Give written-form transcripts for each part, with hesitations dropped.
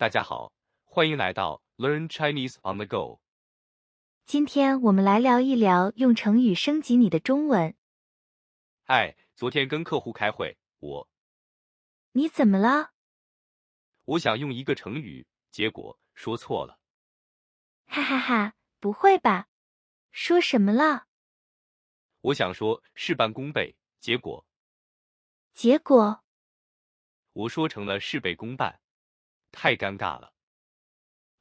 大家好，欢迎来到 Learn Chinese on the Go。今天我们来聊一聊用成语升级你的中文。昨天跟客户开会，你怎么了？我想用一个成语，结果说错了。哈哈哈，不会吧？说什么了？我想说事半功倍，结果我说成了事倍功半，太尴尬了。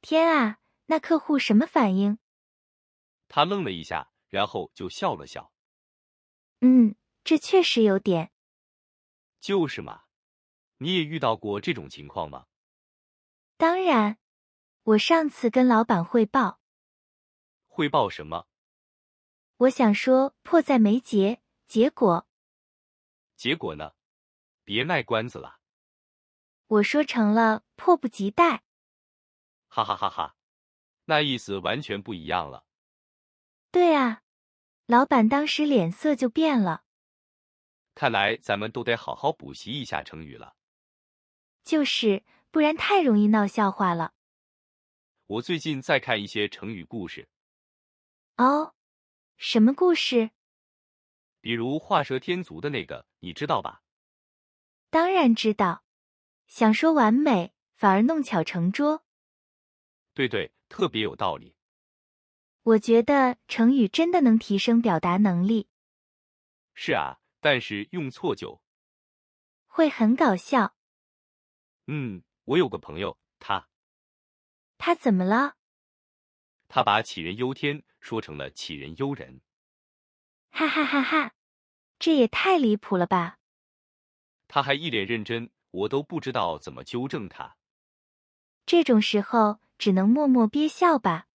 天啊，那客户什么反应？他愣了一下，然后就笑了笑。这确实有点。就是嘛，你也遇到过这种情况吗？当然，我上次跟老板汇报，汇报什么？我想说迫在眉睫，结果呢？别卖关子了。我说成了迫不及待。哈哈哈哈，那意思完全不一样了。对啊，老板当时脸色就变了。看来咱们都得好好补习一下成语了。就是，不然太容易闹笑话了。我最近在看一些成语故事。哦，什么故事？比如画蛇添足的那个，你知道吧？当然知道，想说完美，反而弄巧成拙。对，特别有道理。我觉得成语真的能提升表达能力。是啊，但是用错就……会很搞笑。我有个朋友，他怎么了？他把杞人忧天说成了杞人忧人。哈哈哈哈，这也太离谱了吧！他还一脸认真，我都不知道怎么纠正他。这种时候只能默默憋笑吧。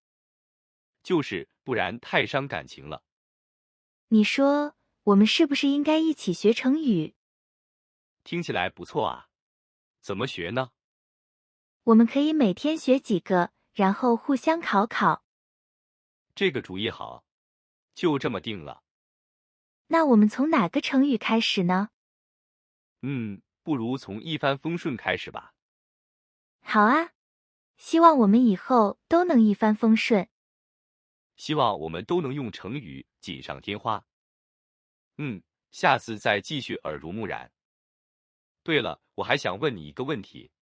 就是，不然太伤感情了。你说，我们是不是应该一起学成语？听起来不错啊。怎么学呢？我们可以每天学几个，然后互相考考。这个主意好，就这么定了。那我们从哪个成语开始呢？不如从一帆风顺开始吧。好啊，希望我们以后都能一帆风顺。希望我们都能用成语锦上添花。下次再继续耳濡目染。对了，我还想问你一个问题。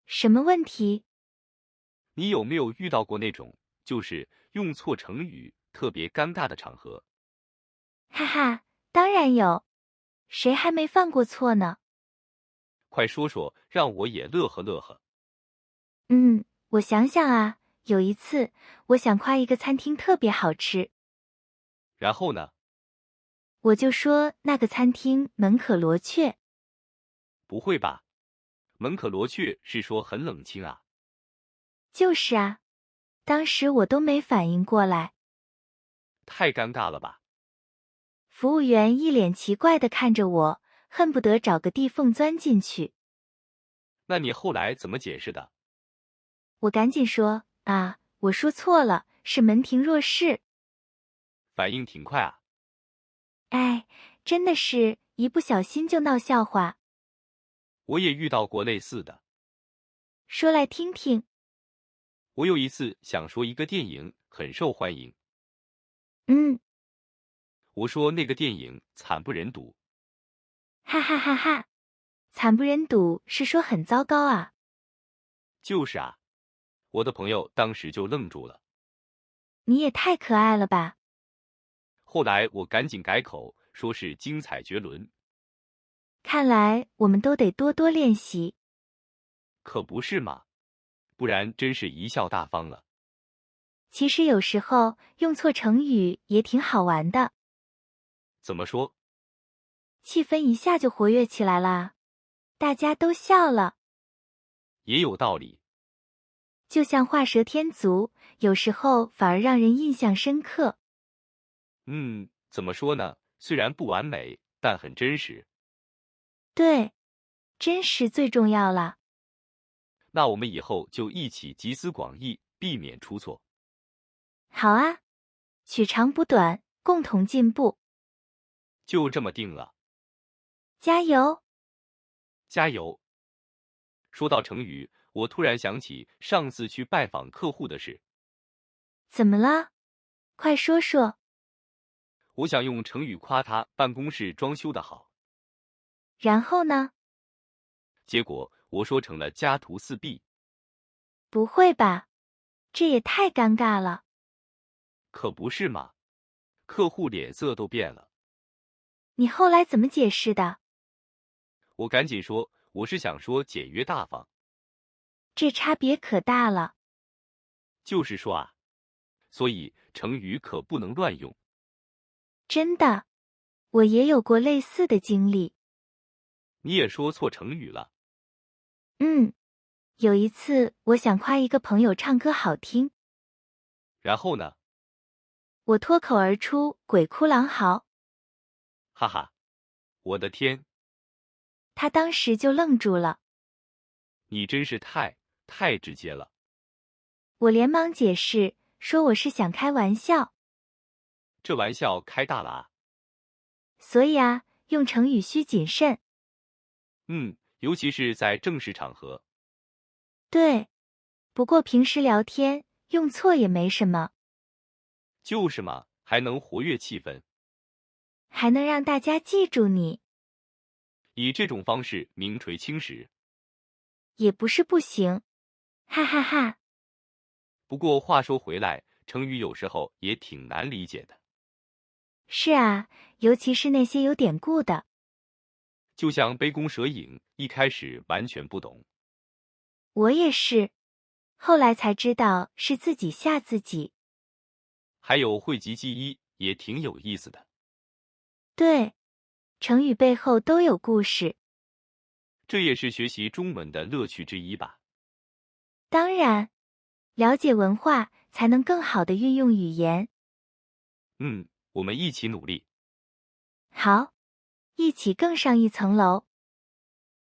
什么问题？你有没有遇到过那种就是用错成语特别尴尬的场合？哈哈，当然有，谁还没犯过错呢？快说说，让我也乐呵乐呵。我想想啊，有一次，我想夸一个餐厅特别好吃，然后呢？我就说那个餐厅门可罗雀。不会吧？门可罗雀是说很冷清啊。就是啊，当时我都没反应过来。太尴尬了吧？服务员一脸奇怪地看着我，恨不得找个地缝钻进去。那你后来怎么解释的？我赶紧说啊，我说错了，是门庭若市。反应挺快啊。哎，真的是一不小心就闹笑话。我也遇到过类似的。说来听听。我有一次想说一个电影很受欢迎。我说那个电影惨不忍睹。哈哈哈哈，惨不忍睹是说很糟糕啊。就是啊，我的朋友当时就愣住了。你也太可爱了吧。后来我赶紧改口，说是精彩绝伦。看来我们都得多多练习。可不是嘛，不然真是贻笑大方了。其实有时候用错成语也挺好玩的。怎么说？气氛一下就活跃起来啦，大家都笑了。也有道理。就像画蛇添足，有时候反而让人印象深刻。怎么说呢？虽然不完美，但很真实。对，真实最重要了。那我们以后就一起集思广益，避免出错。好啊，取长补短，共同进步。就这么定了。加油！加油！说到成语，我突然想起上次去拜访客户的事。怎么了？快说说。我想用成语夸他办公室装修的好，然后呢？结果我说成了家徒四壁。不会吧？这也太尴尬了。可不是嘛，客户脸色都变了。你后来怎么解释的？我赶紧说，我是想说简约大方。这差别可大了。就是说啊，所以成语可不能乱用。真的，我也有过类似的经历。你也说错成语了。有一次我想夸一个朋友唱歌好听，然后呢？我脱口而出鬼哭狼嚎，哈哈，我的天，他当时就愣住了。你真是太直接了。我连忙解释说我是想开玩笑。这玩笑开大了啊。所以啊，用成语需谨慎。尤其是在正式场合。对，不过平时聊天用错也没什么，就是嘛，还能活跃气氛。还能让大家记住你，以这种方式名垂青史。也不是不行。哈哈哈。不过话说回来，成语有时候也挺难理解的。是啊，尤其是那些有典故的。就像杯弓蛇影，一开始完全不懂。我也是，后来才知道是自己吓自己。还有讳疾忌医，也挺有意思的。对，成语背后都有故事。这也是学习中文的乐趣之一吧。当然，了解文化才能更好地运用语言。我们一起努力。好，一起更上一层楼。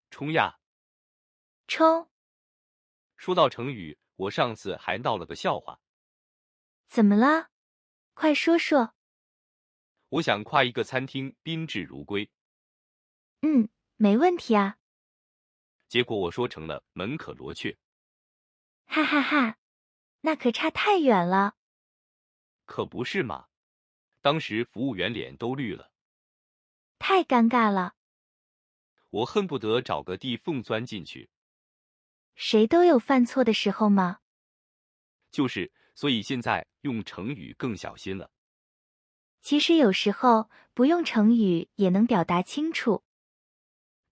冲呀！冲！说到成语，我上次还闹了个笑话。怎么了？快说说。我想夸一个餐厅宾至如归，没问题啊。结果我说成了门可罗雀。哈哈哈，那可差太远了。可不是嘛，当时服务员脸都绿了。太尴尬了。我恨不得找个地缝钻进去。谁都有犯错的时候吗？就是，所以现在用成语更小心了。其实有时候不用成语也能表达清楚。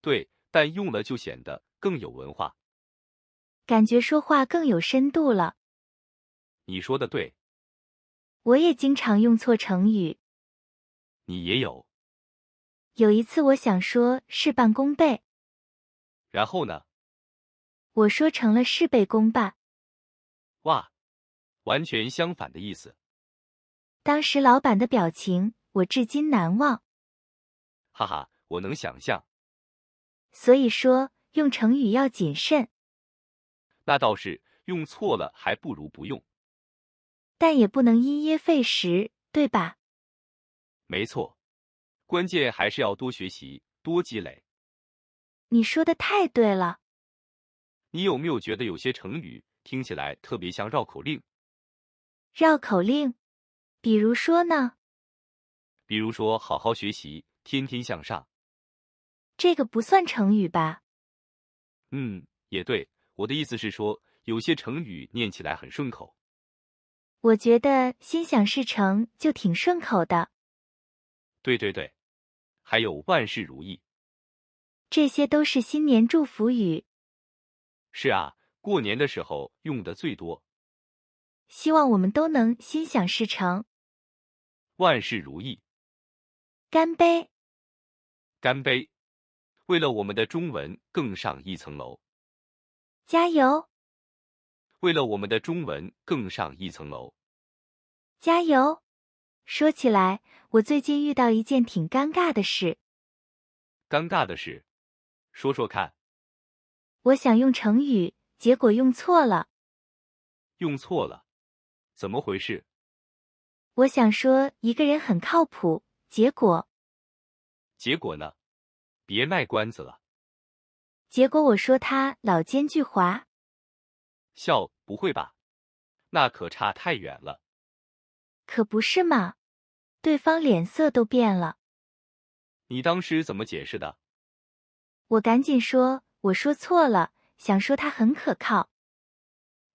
对，但用了就显得更有文化。感觉说话更有深度了。你说的对。我也经常用错成语。你也有。有一次我想说事半功倍，然后呢？我说成了事倍功半。哇，完全相反的意思。当时老板的表情我至今难忘。哈哈，我能想象。所以说用成语要谨慎。那倒是，用错了还不如不用。但也不能因噎废食，对吧？没错，关键还是要多学习，多积累。你说的太对了。你有没有觉得有些成语听起来特别像绕口令？绕口令？比如说呢？比如说好好学习，天天向上。这个不算成语吧？也对，我的意思是说，有些成语念起来很顺口。我觉得心想事成就挺顺口的。对，还有万事如意。这些都是新年祝福语。是啊，过年的时候用的最多。希望我们都能心想事成。万事如意。干杯！干杯！为了我们的中文更上一层楼。加油！为了我们的中文更上一层楼。加油！说起来，我最近遇到一件挺尴尬的事。尴尬的事，说说看。我想用成语，结果用错了。用错了？怎么回事？我想说一个人很靠谱，结果呢？别卖关子了。结果我说他老奸巨猾。笑，不会吧？那可差太远了。可不是嘛，对方脸色都变了。你当时怎么解释的？我赶紧说，我说错了，想说他很可靠。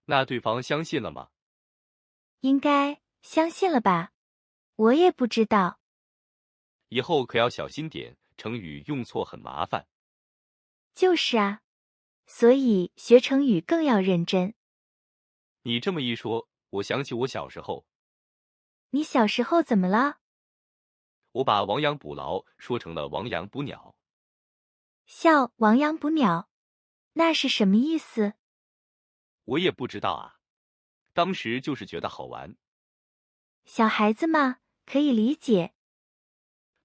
那对方相信了吗？应该相信了吧？我也不知道。以后可要小心点，成语用错很麻烦。就是啊，所以学成语更要认真。你这么一说，我想起我小时候，你小时候怎么了？我把亡羊补牢说成了亡羊补鸟。笑亡羊补鸟，那是什么意思？我也不知道啊，当时就是觉得好玩。小孩子嘛，可以理解。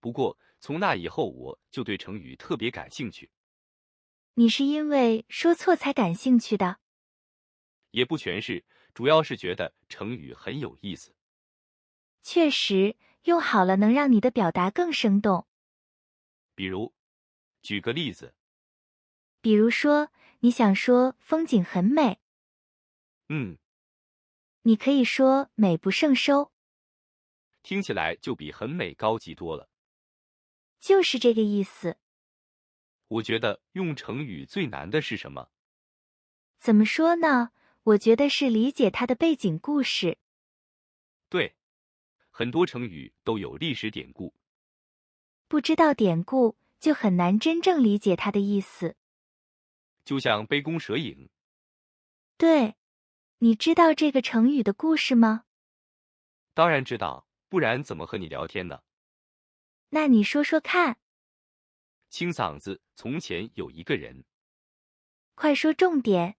不过从那以后，我就对成语特别感兴趣。你是因为说错才感兴趣的？也不全是，主要是觉得成语很有意思。确实，用好了能让你的表达更生动。比如，举个例子，比如说，你想说风景很美，你可以说美不胜收，听起来就比很美高级多了。就是这个意思。我觉得用成语最难的是什么？怎么说呢？我觉得是理解它的背景故事。对，很多成语都有历史典故，不知道典故，就很难真正理解它的意思。就像杯弓蛇影。对，你知道这个成语的故事吗？当然知道，不然怎么和你聊天呢？那你说说看，清嗓子，从前有一个人，快说重点。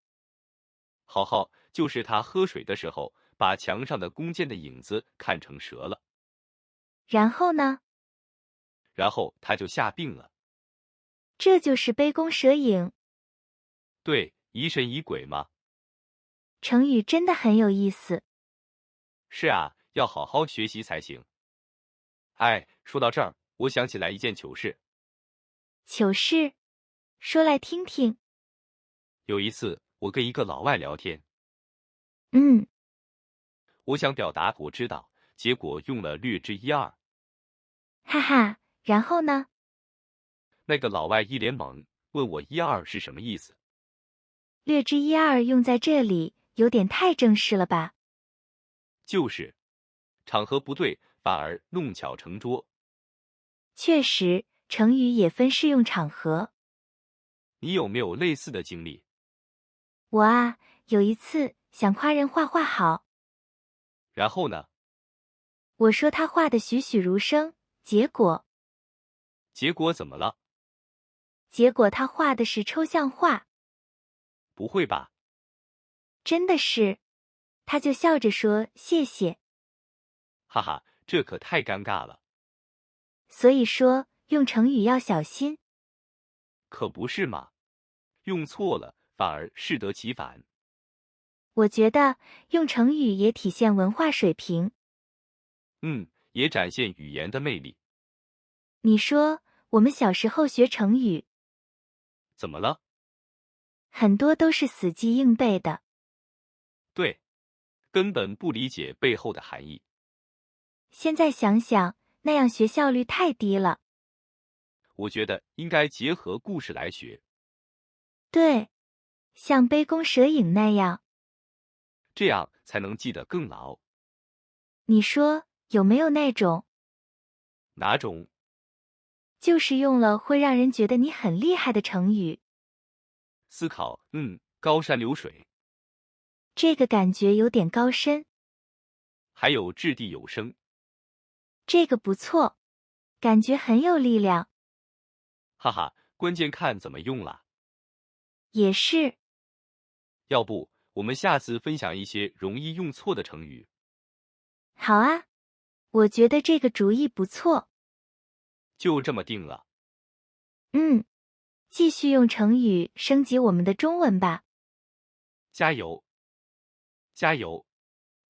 好好，就是他喝水的时候，把墙上的弓箭的影子看成蛇了，然后呢？然后他就下病了。这就是杯弓蛇影。对，疑神疑鬼嘛。成语真的很有意思。是啊，要好好学习才行。哎，说到这儿，我想起来一件糗事。糗事，说来听听。有一次，我跟一个老外聊天，嗯，我想表达我知道，结果用了略知一二。哈哈，然后呢？那个老外一脸懵，问我一二是什么意思。略知一二用在这里，有点太正式了吧？就是，场合不对，反而弄巧成拙。确实，成语也分适用场合。你有没有类似的经历？我啊，有一次想夸人画画好，然后呢？我说他画的栩栩如生，结果怎么了？结果他画的是抽象画，不会吧？真的是，他就笑着说谢谢。哈哈，这可太尴尬了。所以说，用成语要小心。可不是嘛，用错了反而适得其反。我觉得用成语也体现文化水平。也展现语言的魅力。你说，我们小时候学成语，怎么了？很多都是死记硬背的。对，根本不理解背后的含义。现在想想，那样学效率太低了。我觉得应该结合故事来学，对，像杯弓蛇影那样。这样才能记得更牢。你说有没有那种，哪种？就是用了会让人觉得你很厉害的成语？思考，高山流水，这个感觉有点高深。还有掷地有声。这个不错，感觉很有力量。哈哈，关键看怎么用啦。也是。要不，我们下次分享一些容易用错的成语。好啊，我觉得这个主意不错。就这么定了。继续用成语升级我们的中文吧。加油，加油！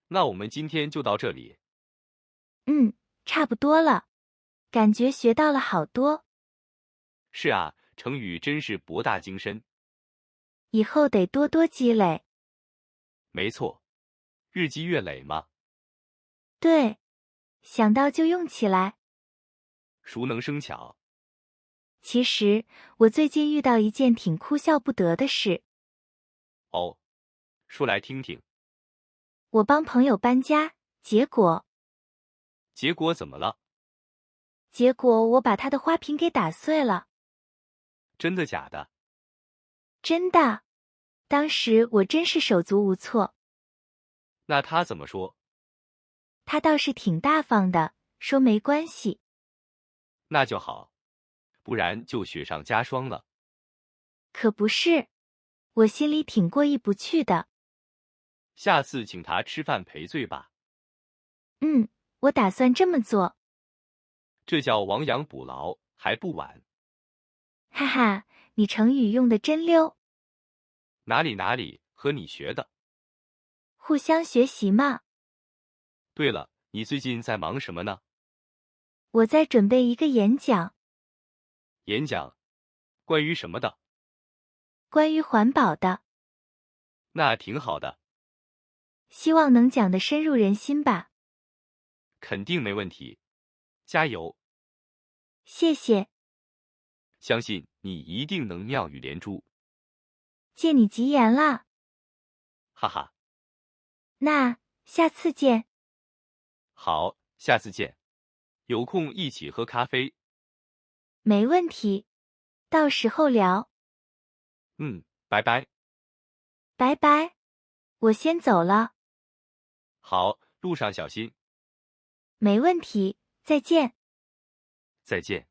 那我们今天就到这里。差不多了，感觉学到了好多。是啊，成语真是博大精深。以后得多多积累。没错，日积月累嘛，对，想到就用起来。熟能生巧。其实，我最近遇到一件挺哭笑不得的事。哦，说来听听。我帮朋友搬家，结果怎么了？结果我把他的花瓶给打碎了。真的假的？真的，当时我真是手足无措。那他怎么说？他倒是挺大方的，说没关系。那就好，不然就雪上加霜了。可不是，我心里挺过意不去的。下次请他吃饭赔罪吧，嗯，我打算这么做。这叫亡羊补牢，还不晚。哈哈，你成语用的真溜，哪里，和你学的。互相学习嘛。对了，你最近在忙什么呢？我在准备一个演讲，演讲，关于什么的？关于环保的，那挺好的，希望能讲得深入人心吧。肯定没问题，加油！谢谢，相信你一定能妙语连珠，借你吉言了。哈哈。那下次见。好，下次见，有空一起喝咖啡。没问题，到时候聊。拜拜。拜拜，我先走了。好，路上小心，没问题，再见。再见。